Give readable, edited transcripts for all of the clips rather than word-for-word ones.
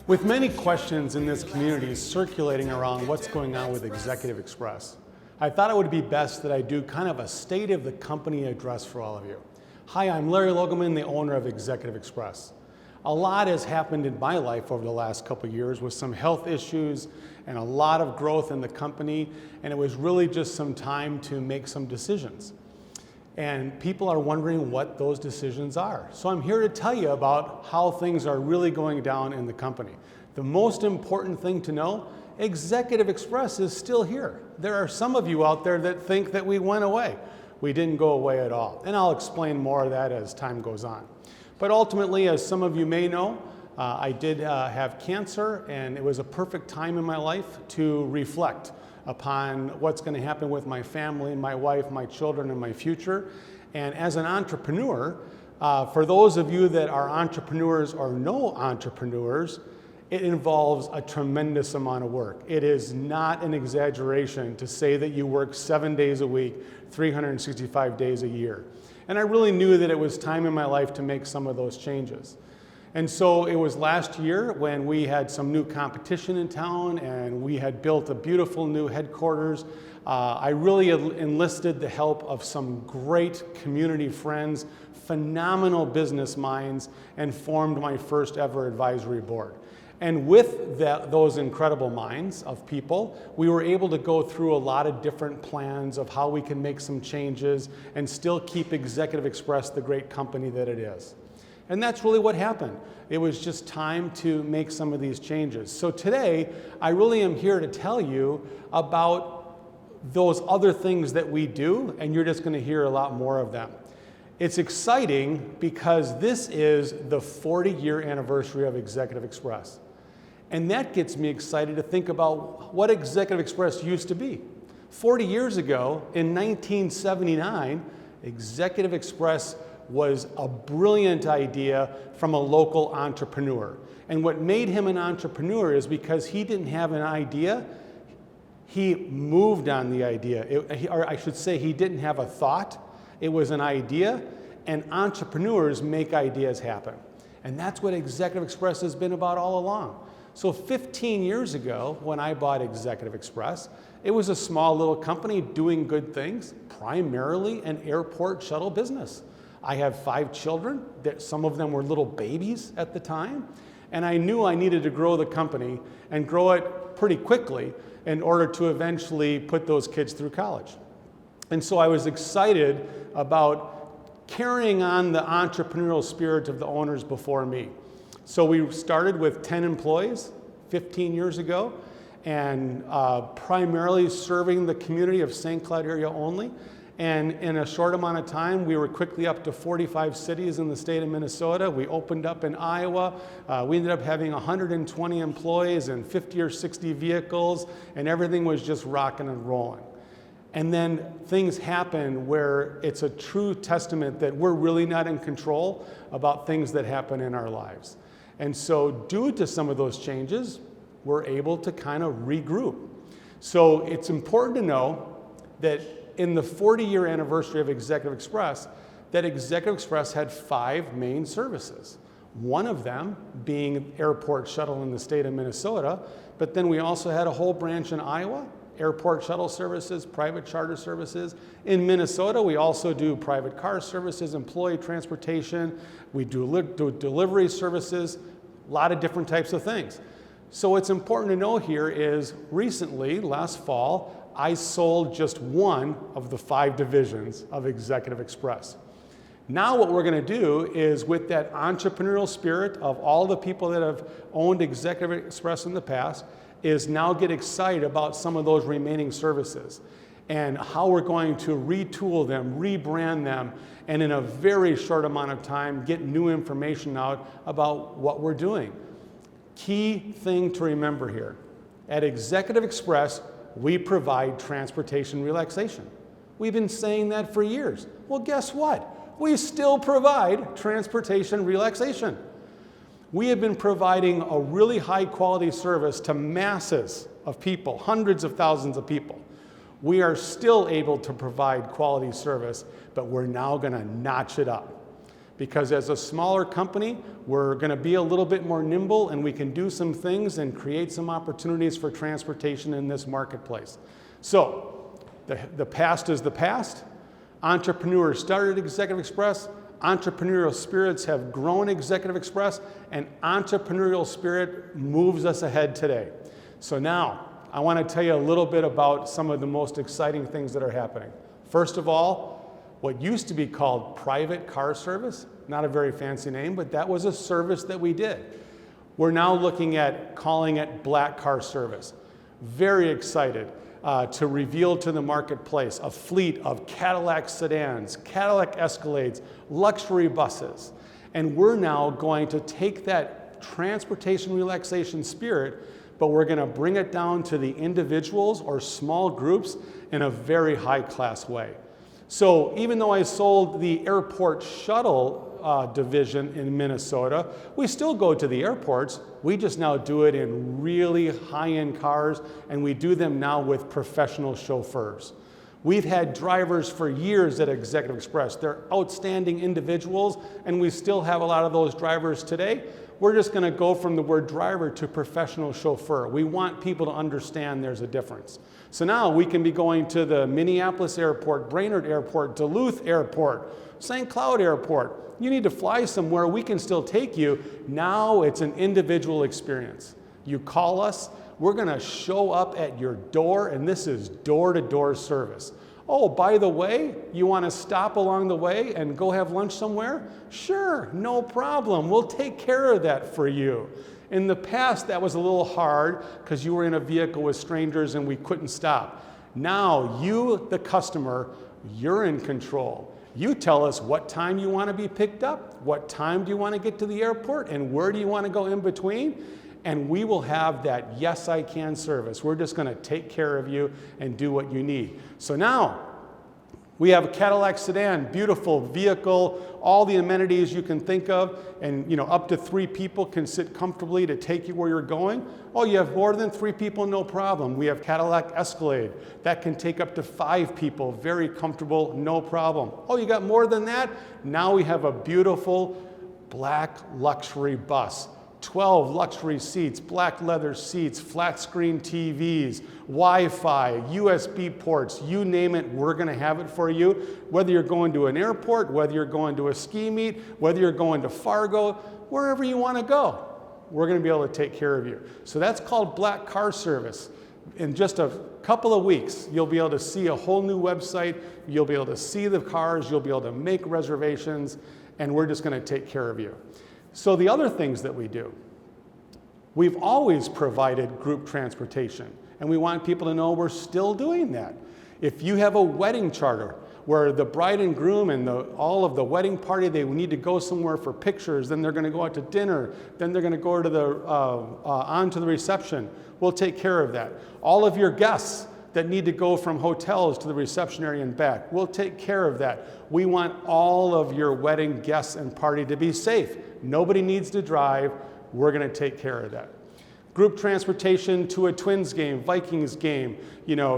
With many questions in this community circulating around what's going on with Executive Express, I thought it would be best that I do kind of a state of the company address for all of you. Hi, I'm Larry Logeman, the owner of Executive Express. A lot has happened in my life over the last couple of years with some health issues and a lot of growth in the company, and it was really just some time to make some decisions. And people are wondering what those decisions are. So I'm here to tell you about how things are really going down in the company. The most important thing to know, Executive Express is still here. There are some of you out there that think that we went away. We didn't go away at all. And I'll explain more of that as time goes on. But ultimately, as some of you may know, I did have cancer, and it was a perfect time in my life to reflect upon what's going to happen with my family, my wife, my children, and my future. And as an entrepreneur, for those of you that are entrepreneurs or know entrepreneurs, it involves a tremendous amount of work. It is not an exaggeration to say that you work 7 days a week, 365 days a year. And I really knew that it was time in my life to make some of those changes. And so it was last year when we had some new competition in town and we had built a beautiful new headquarters. I really enlisted the help of some great community friends, phenomenal business minds, and formed my first ever advisory board. And with those incredible minds of people, we were able to go through a lot of different plans of how we can make some changes and still keep Executive Express the great company that it is. And that's really what happened. It was just time to make some of these changes. So today, I really am here to tell you about those other things that we do, and you're just going to hear a lot more of them. It's exciting because this is the 40-year anniversary of Executive Express. And that gets me excited to think about what Executive Express used to be. 40 years ago, in 1979, Executive Express was a brilliant idea from a local entrepreneur. And what made him an entrepreneur is because he didn't have an idea, he moved on the idea. Or I should say he didn't have a thought, it was an idea, and entrepreneurs make ideas happen. And that's what Executive Express has been about all along. So 15 years ago, when I bought Executive Express, it was a small little company doing good things, primarily an airport shuttle business. I have 5 children, some of them were little babies at the time, and I knew I needed to grow the company and grow it pretty quickly in order to eventually put those kids through college. And so I was excited about carrying on the entrepreneurial spirit of the owners before me. So we started with 10 employees 15 years ago, and primarily serving the community of St. Cloud area only. And in a short amount of time, we were quickly up to 45 cities in the state of Minnesota. We opened up in Iowa. We ended up having 120 employees and 50 or 60 vehicles, and everything was just rocking and rolling. And then things happen where it's a true testament that we're really not in control about things that happen in our lives. And so due to some of those changes, we're able to kind of regroup. So it's important to know that in the 40-year anniversary of Executive Express, that Executive Express had 5 main services. One of them being airport shuttle in the state of Minnesota, but then we also had a whole branch in Iowa, airport shuttle services, private charter services. In Minnesota, we also do private car services, employee transportation, we do delivery services, a lot of different types of things. So what's important to know here is recently, last fall, I sold just one of the 5 divisions of Executive Express. Now what we're going to do is, with that entrepreneurial spirit of all the people that have owned Executive Express in the past, is now get excited about some of those remaining services and how we're going to retool them, rebrand them, and in a very short amount of time get new information out about what we're doing. Key thing to remember here, at Executive Express, we provide transportation relaxation. We've been saying that for years. Well, guess what? We still provide transportation relaxation. We have been providing a really high quality service to masses of people, hundreds of thousands of people. We are still able to provide quality service, but we're now going to notch it up. Because as a smaller company, we're going to be a little bit more nimble and we can do some things and create some opportunities for transportation in this marketplace. So the past is the past. Entrepreneurs started Executive Express. Entrepreneurial spirits have grown Executive Express, and entrepreneurial spirit moves us ahead today. So now I want to tell you a little bit about some of the most exciting things that are happening. First of all, what used to be called private car service, not a very fancy name, but that was a service that we did. We're now looking at calling it black car service. Very excited to reveal to the marketplace a fleet of Cadillac sedans, Cadillac Escalades, luxury buses. And we're now going to take that transportation relaxation spirit, but we're going to bring it down to the individuals or small groups in a very high-class way. So even though I sold the airport shuttle division in Minnesota, we still go to the airports. We just now do it in really high-end cars, and we do them now with professional chauffeurs. We've had drivers for years at Executive Express. They're outstanding individuals, and we still have a lot of those drivers today. We're just going to go from the word driver to professional chauffeur. We want people to understand there's a difference. So now we can be going to the Minneapolis Airport, Brainerd Airport, Duluth Airport, St. Cloud Airport. You need to fly somewhere, we can still take you. Now it's an individual experience. You call us, we're going to show up at your door, and this is door-to-door service. Oh, by the way, you want to stop along the way and go have lunch somewhere? Sure, no problem. We'll take care of that for you. In the past, that was a little hard because you were in a vehicle with strangers and we couldn't stop. Now, you, the customer, you're in control. You tell us what time you want to be picked up, what time do you want to get to the airport, and where do you want to go in between? And we will have that yes, I can service. We're just going to take care of you and do what you need. So now, we have a Cadillac sedan, beautiful vehicle, all the amenities you can think of, and up to 3 people can sit comfortably to take you where you're going. Oh, you have more than 3 people, no problem. We have Cadillac Escalade. That can take up to 5 people, very comfortable, no problem. Oh, you got more than that? Now we have a beautiful black luxury bus. 12 luxury seats, black leather seats, flat screen TVs, Wi-Fi, USB ports, you name it, we're going to have it for you. Whether you're going to an airport, whether you're going to a ski meet, whether you're going to Fargo, wherever you want to go, we're going to be able to take care of you. So that's called black car service. In just a couple of weeks, you'll be able to see a whole new website, you'll be able to see the cars, you'll be able to make reservations, and we're just going to take care of you. So the other things that we do, we've always provided group transportation, and we want people to know we're still doing that. If you have a wedding charter where the bride and groom and all of the wedding party, they need to go somewhere for pictures, then they're going to go out to dinner, then they're going to go to on to the reception, we'll take care of that. All of your guests that need to go from hotels to the reception area and back, we'll take care of that. We want all of your wedding guests and party to be safe. Nobody needs to drive. We're going to take care of that. Group transportation to a Twins game, Vikings game,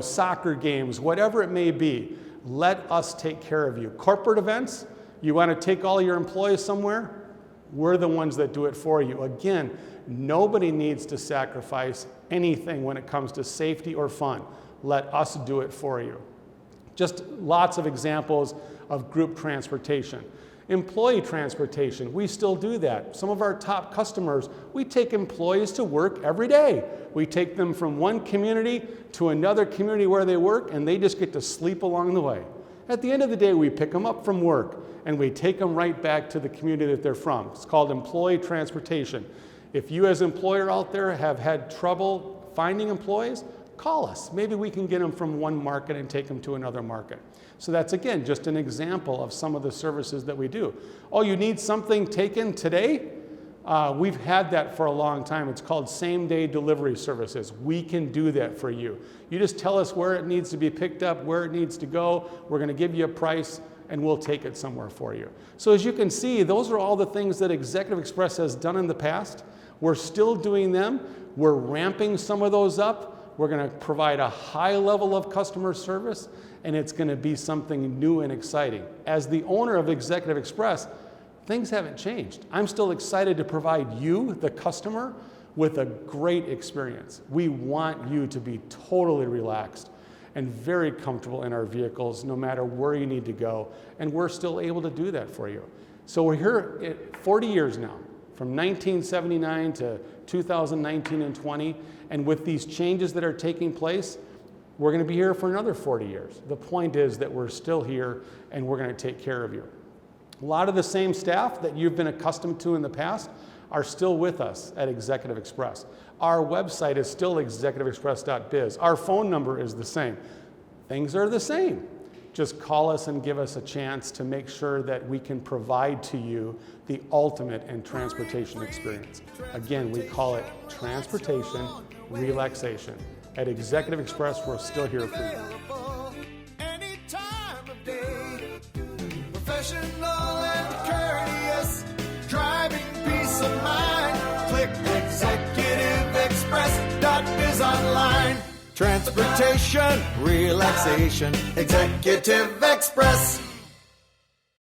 soccer games, whatever it may be, let us take care of you. Corporate events, you want to take all your employees somewhere? We're the ones that do it for you. Again, nobody needs to sacrifice anything when it comes to safety or fun. Let us do it for you. Just lots of examples of group transportation. Employee transportation, we still do that. Some of our top customers, we take employees to work every day. We take them from one community to another community where they work, and they just get to sleep along the way. At the end of the day, we pick them up from work, and we take them right back to the community that they're from. It's called employee transportation. If you as an employer out there have had trouble finding employees, call us. Maybe we can get them from one market and take them to another market. So that's, again, just an example of some of the services that we do. Oh, you need something taken today? We've had that for a long time. It's called same-day delivery services. We can do that for you. You just tell us where it needs to be picked up, where it needs to go. We're going to give you a price, and we'll take it somewhere for you. So as you can see, those are all the things that Executive Express has done in the past. We're still doing them. We're ramping some of those up. We're going to provide a high level of customer service, and it's going to be something new and exciting. As the owner of Executive Express, things haven't changed. I'm still excited to provide you, the customer, with a great experience. We want you to be totally relaxed and very comfortable in our vehicles, no matter where you need to go, and we're still able to do that for you. So we're here at 40 years now, from 1979 to 2019 and 20, and with these changes that are taking place, we're going to be here for another 40 years. The point is that we're still here, and we're going to take care of you. A lot of the same staff that you've been accustomed to in the past are still with us at Executive Express. Our website is still executiveexpress.biz. Our phone number is the same. Things are the same. Just call us and give us a chance to make sure that we can provide to you the ultimate in transportation experience. Again, we call it transportation relaxation. At Executive Express, we're still here for you. Any time of day, professional and courteous, driving peace of mind. Click executiveexpress.biz online. Transportation, relaxation, Executive Express.